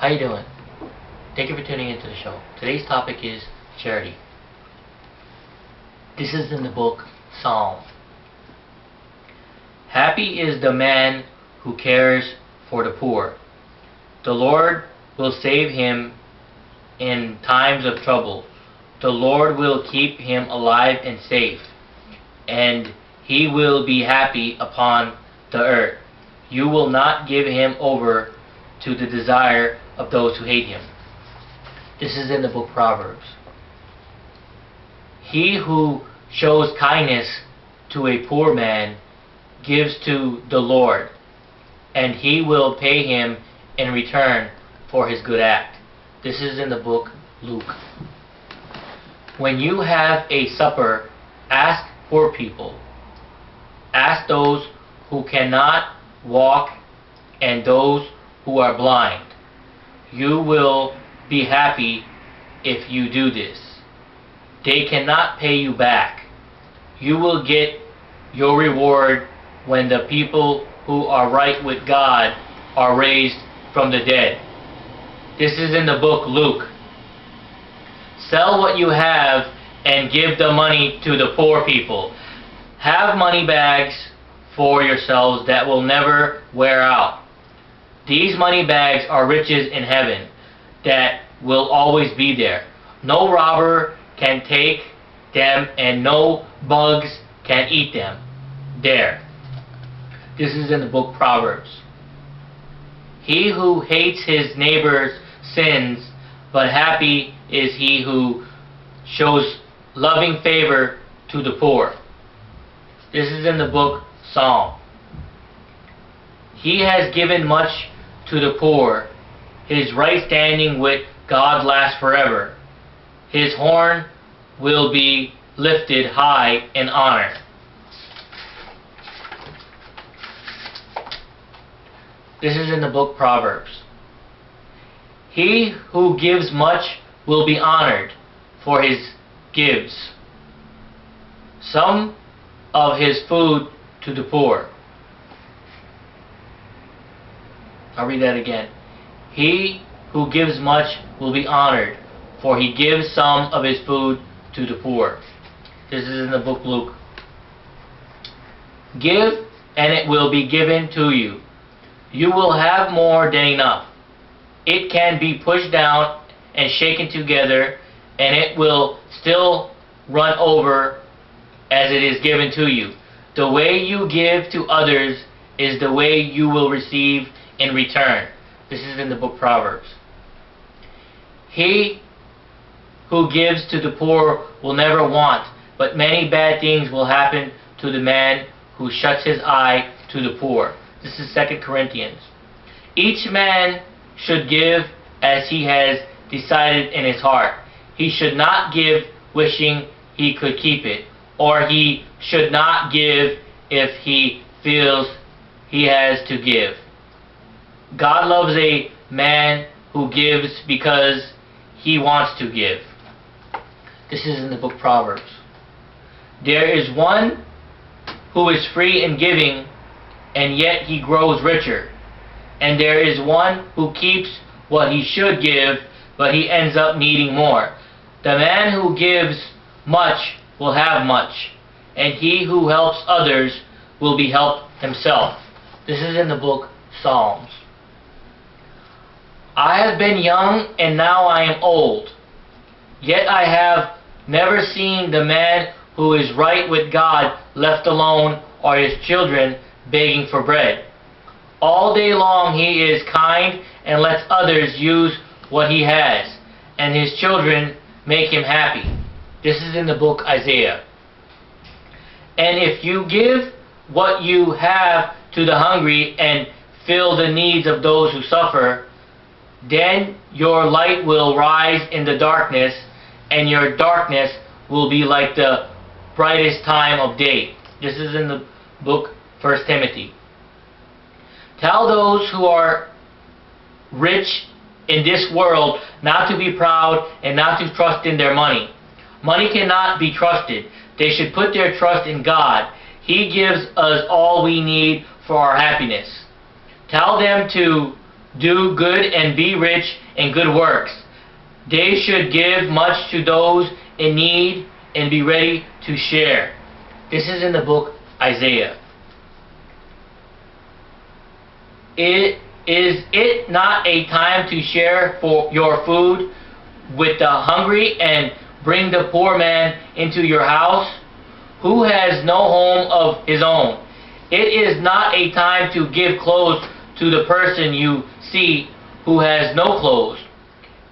How you doing? Thank you for tuning into the show. Today's topic is charity. This is in the book Psalm. Happy is the man who cares for the poor. The Lord will save him in times of trouble. The Lord will keep him alive and safe, and he will be happy upon the earth. You will not give him over to the desire of those who hate him. This is in the book Proverbs. He who shows kindness to a poor man gives to the Lord, and he will pay him in return for his good act. This is in the book Luke. When you have a supper, ask poor people. Ask those who cannot walk and those who are blind. You will be happy if you do this. They cannot pay you back. You will get your reward when the people who are right with God are raised from the dead. This is in the book Luke. Sell what you have and give the money to the poor people. Have money bags for yourselves that will never wear out. These money bags are riches in heaven that will always be there. No robber can take them and no bugs can eat them. There. This is in the book Proverbs. He who hates his neighbor's sins, but happy is he who shows loving favor to the poor. This is in the book Psalm. He has given much to the poor. His right standing with God lasts forever. His horn will be lifted high in honor. This is in the book Proverbs. He who gives much will be honored for his gives some of his food to the poor. I'll read that again. He who gives much will be honored, for he gives some of his food to the poor. This is in the book Luke. Give, and it will be given to you. You will have more than enough. It can be pushed down and shaken together, and it will still run over as it is given to you. The way you give to others is the way you will receive in return. This is in the book Proverbs. He who gives to the poor will never want, but many bad things will happen to the man who shuts his eye to the poor. This is 2 Corinthians. Each man should give as he has decided in his heart. He should not give wishing he could keep it, or he should not give if he feels he has to give. God loves a man who gives because he wants to give. This is in the book Proverbs. There is one who is free in giving, and yet he grows richer. And there is one who keeps what he should give, but he ends up needing more. The man who gives much will have much, and he who helps others will be helped himself. This is in the book Psalms. I have been young, and now I am old. Yet I have never seen the man who is right with God left alone, or his children begging for bread. All day long he is kind and lets others use what he has, and his children make him happy. This is in the book Isaiah. And if you give what you have to the hungry and fill the needs of those who suffer, then your light will rise in the darkness, and your darkness will be like the brightest time of day. This is in the book 1 Timothy. Tell those who are rich in this world not to be proud and not to trust in their money. Money cannot be trusted. They should put their trust in God. He gives us all we need for our happiness. Tell them to do good and be rich in good works. They should give much to those in need and be ready to share. This is in the book Isaiah. Is it not a time to share for your food with the hungry and bring the poor man into your house, who has no home of his own? It is not a time to give clothes to the person you see who has no clothes,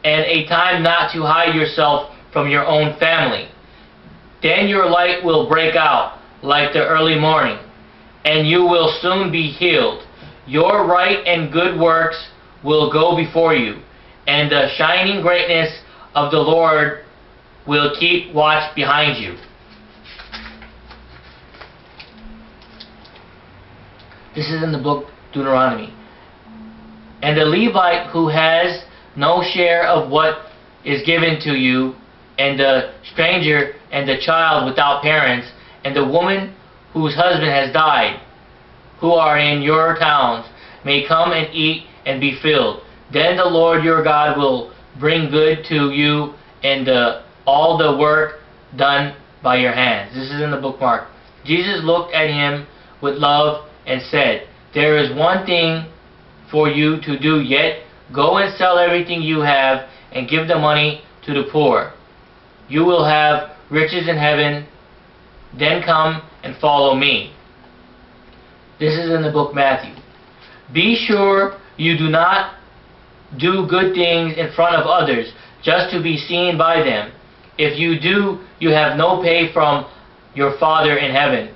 and a time not to hide yourself from your own family. Then your light will break out like the early morning, and you will soon be healed. Your right and good works will go before you, and the shining greatness of the Lord will keep watch behind you. This is in the book Deuteronomy. And the Levite who has no share of what is given to you, and the stranger and the child without parents, and the woman whose husband has died, who are in your towns, may come and eat and be filled. Then the Lord your God will bring good to you and all the work done by your hands. This is in the book Mark. Jesus looked at him with love and said, there is one thing for you to do yet. Go and sell everything you have and give the money to the poor. You will have riches in heaven. Then come and follow me. This is in the book Matthew. Be sure you do not do good things in front of others, just to be seen by them. If you do, you have no pay from your Father in heaven.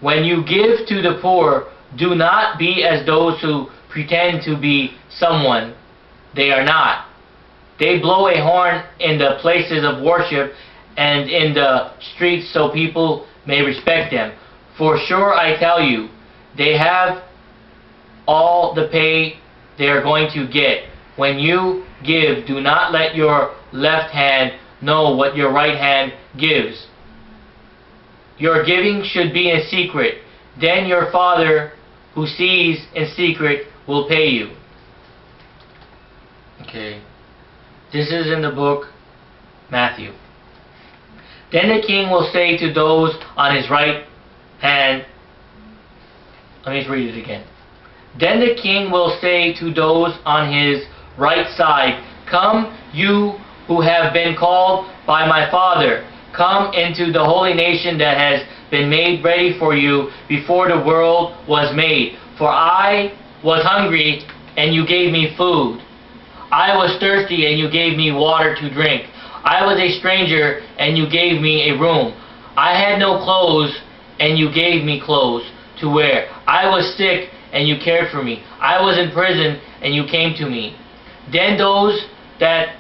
When you give to the poor, do not be as those who pretend to be someone they are not. They blow a horn in the places of worship and in the streets so people may respect them. For sure I tell you, they have all the pay they are going to get. When you give, do not let your left hand know what your right hand gives. Your giving should be in secret. Then your Father who sees in secret will pay you. Okay. This is in the book Matthew. Then the king will say to those on his right hand, let me read it again. Then the king will say to those on his right side, come, you who have been called by my Father, come into the holy nation that has been made ready for you before the world was made. For I was hungry, and you gave me food. I was thirsty, and you gave me water to drink. I was a stranger, and you gave me a room. I had no clothes, and you gave me clothes to wear. I was sick, and you cared for me. I was in prison, and you came to me. Then those that,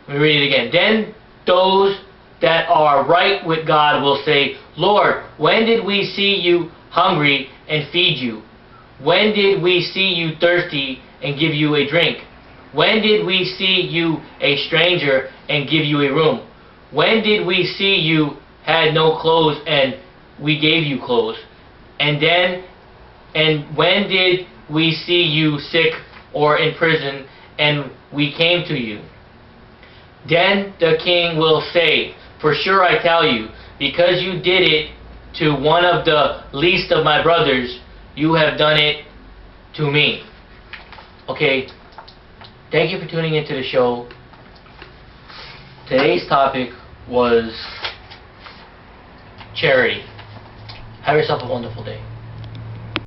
let me read it again. Then those that are right with God will say, Lord, when did we see you hungry and feed you? When did we see you thirsty and give you a drink? When did we see you a stranger and give you a room? When did we see you had no clothes and we gave you clothes? And when did we see you sick or in prison and we came to you? Then the king will say, for sure I tell you, because you did it to one of the least of my brothers, you have done it to me. Okay, thank you for tuning into the show. Today's topic was charity. Have yourself a wonderful day.